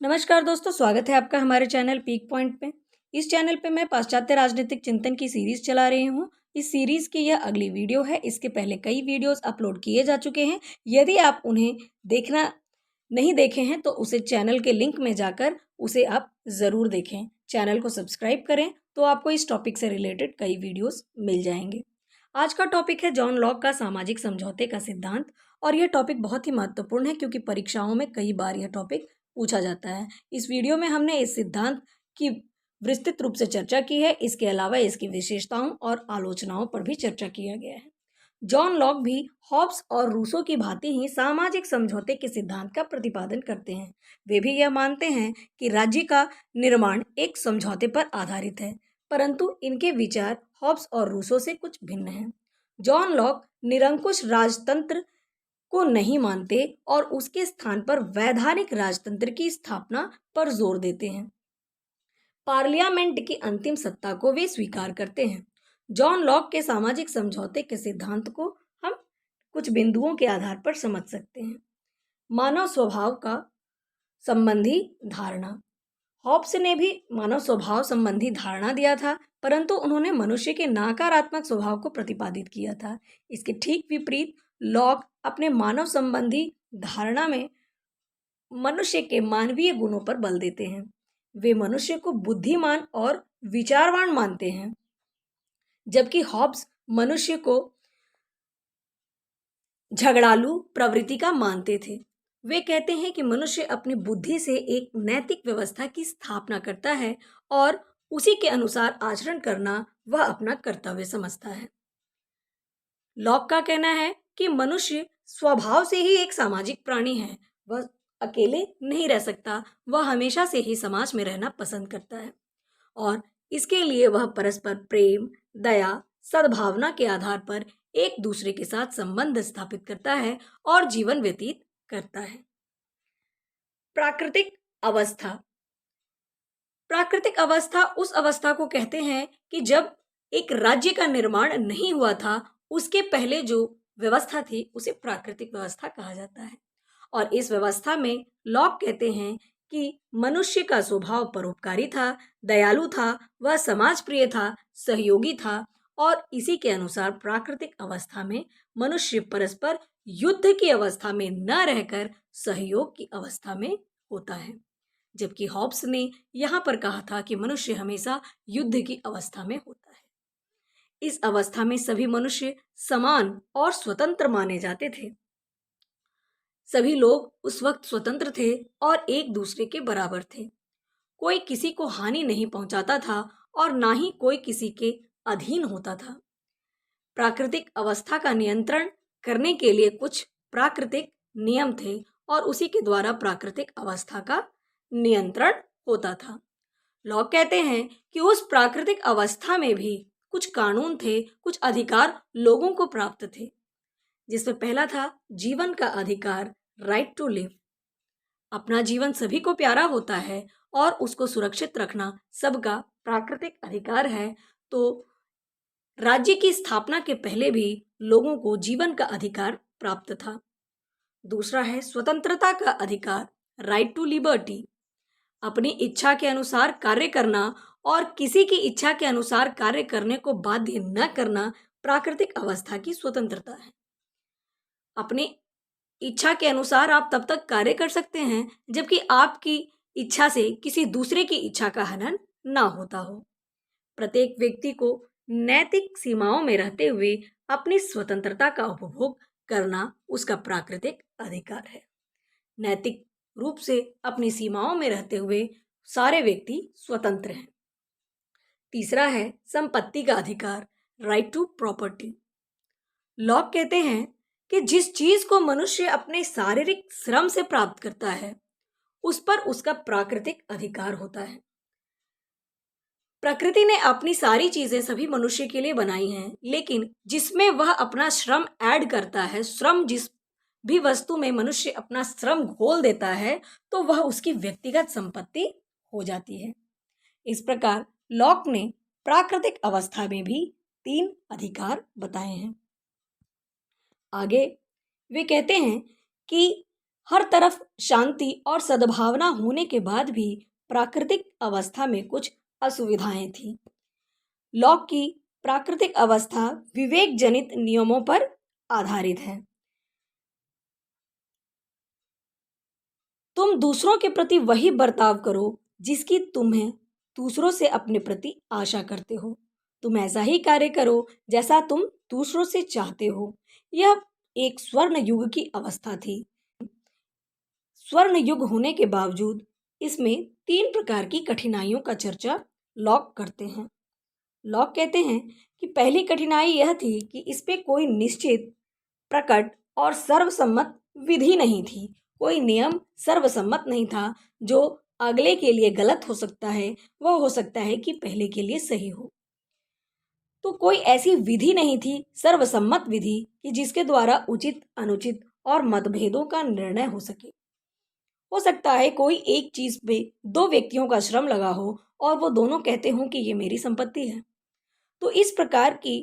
नमस्कार दोस्तों, स्वागत है आपका हमारे चैनल पीक पॉइंट पे। इस चैनल पे मैं पाश्चात्य राजनीतिक चिंतन की सीरीज चला रही हूँ। इस सीरीज की यह अगली वीडियो है। इसके पहले कई वीडियोस अपलोड किए जा चुके हैं। यदि आप उन्हें देखना नहीं देखे हैं तो उसे चैनल के लिंक में जाकर उसे आप ज़रूर देखें। चैनल को सब्सक्राइब करें तो आपको इस टॉपिक से रिलेटेड कई वीडियोस मिल जाएंगे। आज का टॉपिक है जॉन लॉक का सामाजिक समझौते का सिद्धांत। और यह टॉपिक बहुत ही महत्वपूर्ण है क्योंकि परीक्षाओं में कई बार यह टॉपिक पूछा जाता है। इस वीडियो में हमने इस सिद्धांत की विस्तृत रूप से चर्चा की है। इसके अलावा इसकी विशेषताओं और आलोचनाओं पर भी चर्चा किया गया है। जॉन लॉक भी हॉब्स और रूसो की भांति ही सामाजिक समझौते के सिद्धांत का प्रतिपादन करते हैं। वे भी यह मानते हैं कि राज्य का निर्माण एक समझौते पर आधारित है, परंतु इनके विचार हॉब्स और रूसो से कुछ भिन्न हैं। जॉन लॉक निरंकुश राजतंत्र को नहीं मानते और उसके स्थान पर वैधानिक राजतंत्र की स्थापना पर जोर देते हैं। पार्लियामेंट की अंतिम सत्ता को वे स्वीकार करते हैं। जॉन लॉक के सामाजिक समझौते के सिद्धांत को हम कुछ बिंदुओं के आधार पर समझ सकते हैं। मानव स्वभाव का संबंधी धारणा। हॉब्स ने भी मानव स्वभाव संबंधी धारणा दिया था, परंतु उन्होंने मनुष्य के नकारात्मक स्वभाव को प्रतिपादित किया था। इसके ठीक विपरीत लॉक अपने मानव संबंधी धारणा में मनुष्य के मानवीय गुणों पर बल देते हैं। वे मनुष्य को बुद्धिमान और विचारवान मानते हैं, जबकि हॉब्स मनुष्य को झगड़ालू प्रवृत्ति का मानते थे। वे कहते हैं कि मनुष्य अपनी बुद्धि से एक नैतिक व्यवस्था की स्थापना करता है और उसी के अनुसार आचरण करना वह अपना कर्तव्य समझता है। लॉक का कहना है कि मनुष्य स्वभाव से ही एक सामाजिक प्राणी है। वह अकेले नहीं रह सकता, वह हमेशा से ही समाज में रहना पसंद करता है और इसके लिए वह परस्पर प्रेम, दया, सद्भावना के आधार पर एक दूसरे के साथ संबंध स्थापित करता है और जीवन व्यतीत करता है। प्राकृतिक अवस्था। प्राकृतिक अवस्था उस अवस्था को कहते हैं कि जब एक राज्य का निर्माण नहीं हुआ था, उसके पहले जो व्यवस्था थी उसे प्राकृतिक व्यवस्था कहा जाता है। और इस व्यवस्था में लॉक कहते हैं कि मनुष्य का स्वभाव परोपकारी था, दयालु था, वह समाज प्रिय था, सहयोगी था और इसी के अनुसार प्राकृतिक अवस्था में मनुष्य परस्पर युद्ध की अवस्था में न रहकर सहयोग की अवस्था में होता है। जबकि हॉब्स ने यहाँ पर कहा था कि मनुष्य हमेशा युद्ध की अवस्था में होता है। इस अवस्था में सभी मनुष्य समान और स्वतंत्र माने जाते थे। सभी लोग उस वक्त स्वतंत्र थे और एक दूसरे के बराबर थे। कोई किसी को हानि नहीं पहुंचाता था और ना ही कोई किसी के अधीन होता था। प्राकृतिक अवस्था का नियंत्रण करने के लिए कुछ प्राकृतिक नियम थे और उसी के द्वारा प्राकृतिक अवस्था का नियंत्रण होता था। लॉक कहते हैं कि उस प्राकृतिक अवस्था में भी कुछ कानून थे, कुछ अधिकार लोगों को प्राप्त थे, जिसमें पहला था जीवन का अधिकार, राइट टू लिव। अपना जीवन सभी को प्यारा होता है और उसको सुरक्षित रखना सबका प्राकृतिक अधिकार है। तो राज्य की स्थापना के पहले भी लोगों को जीवन का अधिकार प्राप्त था। दूसरा है स्वतंत्रता का अधिकार, राइट टू लिबर्टी। अपनी इच्छा के अनुसार कार्य करना और किसी की इच्छा के अनुसार कार्य करने को बाध्य न करना प्राकृतिक अवस्था की स्वतंत्रता है। अपनी इच्छा के अनुसार आप तब तक कार्य कर सकते हैं जबकि आपकी इच्छा से किसी दूसरे की इच्छा का हनन ना होता हो। प्रत्येक व्यक्ति को नैतिक सीमाओं में रहते हुए अपनी स्वतंत्रता का उपभोग करना उसका प्राकृतिक अधिकार है। नैतिक रूप से अपनी सीमाओं में रहते हुए सारे व्यक्ति स्वतंत्र हैं। तीसरा है संपत्ति का अधिकार, राइट टू प्रॉपर्टी। लॉक कहते हैं कि जिस चीज को मनुष्य अपने शारीरिक श्रम से प्राप्त करता है उस पर उसका प्राकृतिक अधिकार होता है। प्रकृति ने अपनी सारी चीजें सभी मनुष्य के लिए बनाई हैं, लेकिन जिसमें वह अपना श्रम ऐड करता है, श्रम जिस भी वस्तु में मनुष्य अपना श्रम घोल देता है तो वह उसकी व्यक्तिगत संपत्ति हो जाती है। इस प्रकार लॉक ने प्राकृतिक अवस्था में भी 3 अधिकार बताए हैं। आगे वे कहते हैं कि हर तरफ शांति और सद्भावना होने के बाद भी प्राकृतिक अवस्था में कुछ असुविधाएं थी। लॉक की प्राकृतिक अवस्था विवेक जनित नियमों पर आधारित है। तुम दूसरों के प्रति वही बर्ताव करो जिसकी तुम्हें दूसरों से अपने प्रति आशा करते हो। तुम ऐसा ही कार्य करो जैसा तुम दूसरों से चाहते हो। यह एक स्वर्ण युग की अवस्था थी। स्वर्ण युग होने के बावजूद इसमें 3 प्रकार की कठिनाइयों का चर्चा लॉक करते हैं। लॉक कहते हैं कि पहली कठिनाई यह थी कि इस पे कोई निश्चित, प्रकट और सर्वसम्मत विधि नहीं थी। कोई नियम सर्वसम्मत नहीं था। जो अगले के लिए गलत हो सकता है, वह हो सकता है कि पहले के लिए सही हो। तो कोई ऐसी विधि नहीं थी, सर्वसम्मत विधि, कि जिसके द्वारा उचित, अनुचित और मतभेदों का निर्णय हो सके। हो सकता है कोई एक चीज पे 2 व्यक्तियों का श्रम लगा हो और वो दोनों कहते हों कि ये मेरी संपत्ति है। तो इस प्रकार की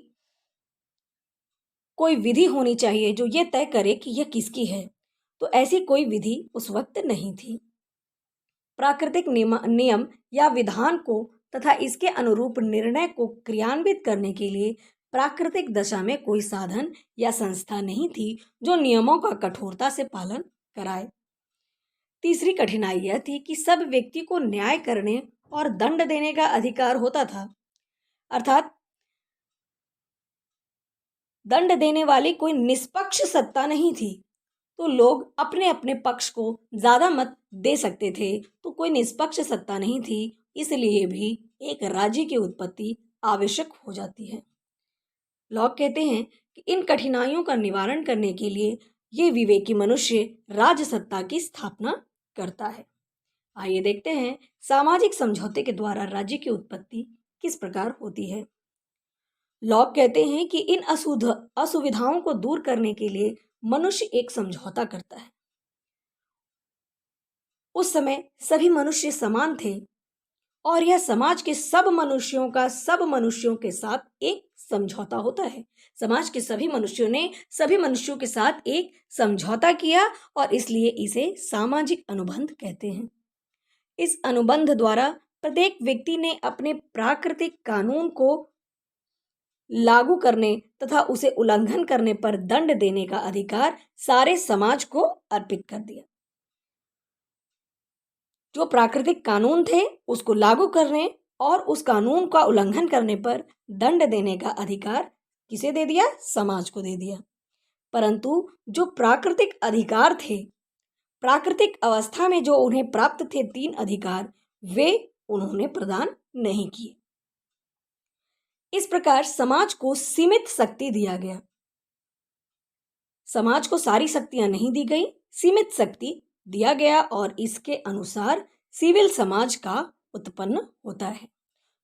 कोई विधि होनी चाहिए जो ये तय करे कि यह किसकी है। तो ऐसी कोई विधि उस वक्त नहीं थी। प्राकृतिक नियम या विधान को तथा इसके अनुरूप निर्णय को क्रियान्वित करने के लिए प्राकृतिक दशा में कोई साधन या संस्था नहीं थी जो नियमों का कठोरता से पालन कराए। तीसरी कठिनाई यह थी कि सब व्यक्ति को न्याय करने और दंड देने का अधिकार होता था। अर्थात दंड देने वाली कोई निष्पक्ष सत्ता नहीं थी। तो लोग अपने अपने पक्ष को ज्यादा मत दे सकते थे। तो कोई निष्पक्ष सत्ता नहीं थी, इसलिए भी एक राज्य की उत्पत्ति आवश्यक हो जाती है। लॉक कहते हैं कि इन कठिनाइयों का निवारण करने के लिए ये विवेकी मनुष्य राजसत्ता की स्थापना करता है। आइए देखते हैं सामाजिक समझौते के द्वारा राज्य की उत्पत्ति किस प्रकार होती है। लॉक कहते हैं कि इन असुविधाओं को दूर करने के लिए मनुष्य एक समझौता करता है। उस समय सभी मनुष्य समान थे और यह समाज के सब मनुष्यों का सब मनुष्यों के साथ एक समझौता होता है। समाज के सभी मनुष्यों ने सभी मनुष्यों के साथ एक समझौता किया और इसलिए इसे सामाजिक अनुबंध कहते हैं। इस अनुबंध द्वारा प्रत्येक व्यक्ति ने अपने प्राकृतिक कानून को लागू करने तथा उसे उल्लंघन करने पर दंड देने का अधिकार सारे समाज को अर्पित कर दिया। जो प्राकृतिक कानून थे उसको लागू करने और उस कानून का उल्लंघन करने पर दंड देने का अधिकार किसे दे दिया? समाज को दे दिया। परंतु जो प्राकृतिक अधिकार थे, प्राकृतिक अवस्था में जो उन्हें प्राप्त थे 3 अधिकार, वे उन्होंने प्रदान नहीं किए। इस प्रकार समाज को सीमित शक्ति दिया गया। समाज को सारी शक्तियां नहीं दी गई, सीमित शक्ति दिया गया और इसके अनुसार सिविल समाज का उत्पन्न होता है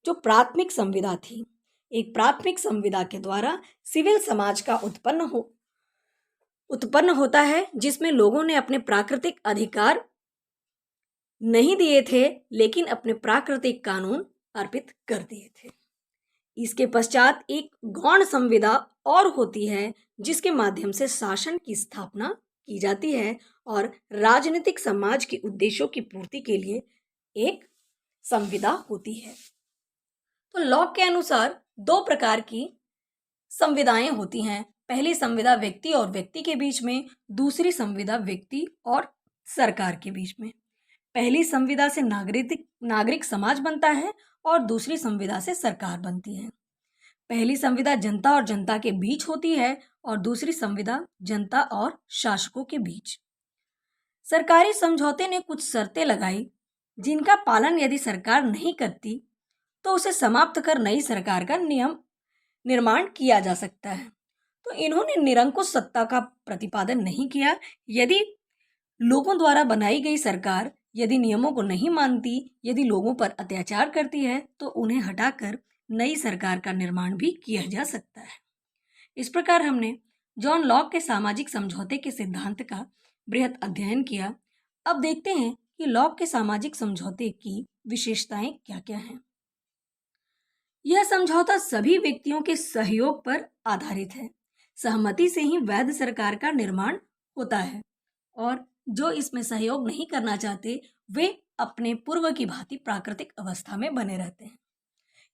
जो प्राथमिक संविदा थी। एक प्राथमिक संविदा के द्वारा सिविल समाज का उत्पन्न होता है जिसमें लोगों ने अपने प्राकृतिक अधिकार नहीं दिए थे लेकिन अपने प्राकृतिक कानून अर्पित कर दिए थे। इसके पश्चात एक गौण संविदा और होती है जिसके माध्यम से शासन की स्थापना की जाती है और राजनीतिक समाज के उद्देश्यों की पूर्ति के लिए एक संविदा होती है। तो लॉक के अनुसार 2 प्रकार की संविदाएं होती हैं। पहली संविदा व्यक्ति और व्यक्ति के बीच में, दूसरी संविदा व्यक्ति और सरकार के बीच में। पहली संविदा से नागरिक समाज बनता है और दूसरी संविदा से सरकार बनती है। पहली संविदा जनता और जनता के बीच होती है और दूसरी संविदा जनता और शासकों के बीच। सरकारी समझौते ने कुछ शर्तें लगाई जिनका पालन यदि सरकार नहीं करती तो उसे समाप्त कर नई सरकार का निर्माण किया जा सकता है। तो इन्होंने निरंकुश सत्ता का प्रतिपादन नहीं किया। यदि लोगों द्वारा बनाई गई सरकार यदि नियमों को नहीं मानती, यदि लोगों पर अत्याचार करती है तो उन्हें हटाकर नई सरकार का निर्माण भी किया जा सकता है। इस प्रकार हमने जॉन लॉक के सामाजिक समझौते के सिद्धांत का बृहत अध्ययन किया। अब देखते हैं कि लॉक के सामाजिक समझौते की विशेषताएं क्या-क्या हैं। यह समझौता सभी व्यक्तियों के सहयोग पर आधारित है। सहमति से ही वैध सरकार का निर्माण होता है और जो इसमें सहयोग नहीं करना चाहते वे अपने पूर्व की भांति प्राकृतिक अवस्था में बने रहते हैं।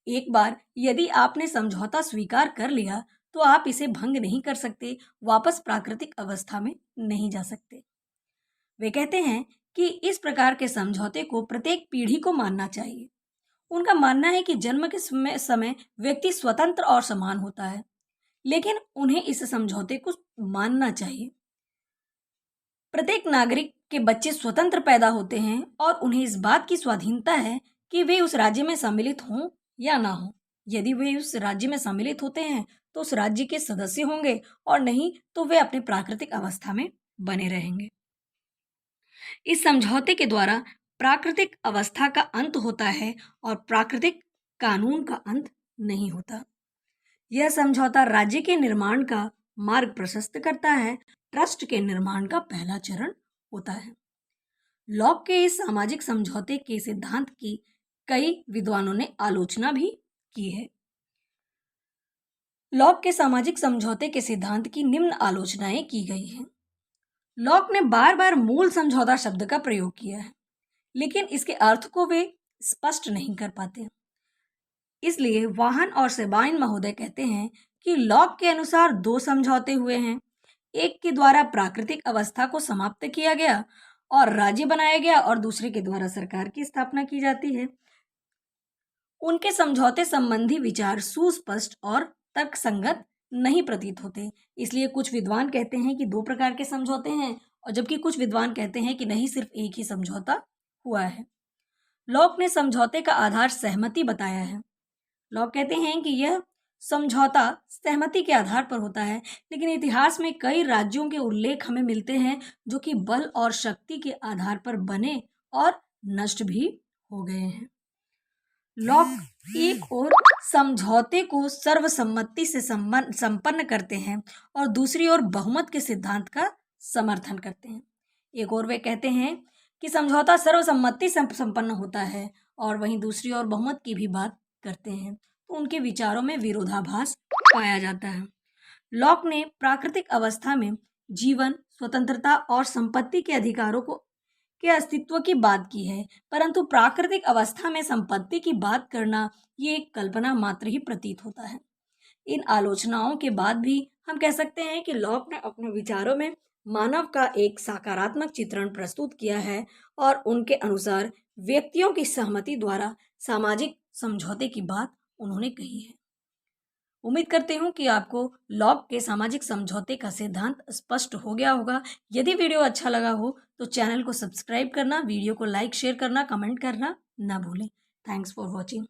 एक बार यदि आपने समझौता स्वीकार कर लिया तो आप इसे भंग नहीं कर सकते, वापस प्राकृतिक अवस्था में नहीं जा सकते। वे कहते हैं कि इस प्रकार के समझौते को प्रत्येक पीढ़ी को मानना चाहिए। उनका मानना है कि जन्म के समय व्यक्ति स्वतंत्र और समान होता है, लेकिन उन्हें इस समझौते को मानना चाहिए। प्रत्येक नागरिक के बच्चे स्वतंत्र पैदा होते हैं और उन्हें इस बात की स्वाधीनता है कि वे उस राज्य में सम्मिलित हों या ना हों। यदि वे उस राज्य में सम्मिलित होते हैं तो उस राज्य के सदस्य होंगे और नहीं तो वे अपनी प्राकृतिक अवस्था में बने रहेंगे। इस समझौते के द्वारा प्राकृतिक अवस्था का अंत होता है और प्राकृतिक कानून का अंत नहीं होता। यह समझौता राज्य के निर्माण का मार्ग प्रशस्त करता है, ट्रस्ट के निर्माण का पहला चरण होता है। लॉक के इस सामाजिक समझौते के सिद्धांत की कई विद्वानों ने आलोचना भी की है। लॉक के सामाजिक समझौते के सिद्धांत की निम्न आलोचनाएं की गई हैं। लॉक ने बार बार मूल समझौता शब्द का प्रयोग किया है, लेकिन इसके अर्थ को वे स्पष्ट नहीं कर पाते। इसलिए वाहन और सेबाइन महोदय कहते हैं कि लॉक के अनुसार दो समझौते हुए हैं। एक के द्वारा प्राकृतिक अवस्था को समाप्त किया गया और राज्य बनाया गया और दूसरे के द्वारा सरकार की स्थापना की जाती है। उनके समझौते संबंधी विचार सुस्पष्ट और तर्कसंगत नहीं प्रतीत होते। इसलिए कुछ विद्वान कहते हैं कि दो प्रकार के समझौते हैं और जबकि कुछ विद्वान कहते हैं कि नहीं, सिर्फ एक ही समझौता हुआ है। लॉक ने समझौते का आधार सहमति बताया है। लॉक कहते हैं कि यह समझौता सहमति के आधार पर होता है, लेकिन इतिहास में कई राज्यों के उल्लेख हमें मिलते हैं जो कि बल और शक्ति के आधार पर बने और नष्ट भी हो गए हैं। लॉक एक और समझौते को सर्वसम्मति से संपन्न करते हैं और दूसरी ओर बहुमत के सिद्धांत का समर्थन करते हैं। एक और वे कहते हैं कि समझौता सर्वसम्मति से संपन्न होता है और वहीं दूसरी ओर बहुमत की भी बात करते हैं, तो उनके विचारों में विरोधाभास पाया जाता है। लॉक ने प्राकृतिक अवस्था में जीवन, स्वतंत्रता और संपत्ति के अधिकारों के अस्तित्व की बात की है, परंतु प्राकृतिक अवस्था में संपत्ति की बात करना ये एक कल्पना मात्र ही प्रतीत होता है। इन आलोचनाओं के बाद भी हम कह सकते हैं कि लॉक ने अपने विचारों में मानव का एक सकारात्मक चित्रण प्रस्तुत किया है और उनके अनुसार व्यक्तियों की सहमति द्वारा सामाजिक समझौते की बात उन्होंने कही है। उम्मीद करती हूँ कि आपको लॉक के सामाजिक समझौते का सिद्धांत स्पष्ट हो गया होगा। यदि वीडियो अच्छा लगा हो तो चैनल को सब्सक्राइब करना, वीडियो को लाइक शेयर करना, कमेंट करना ना भूलें। Thanks for watching.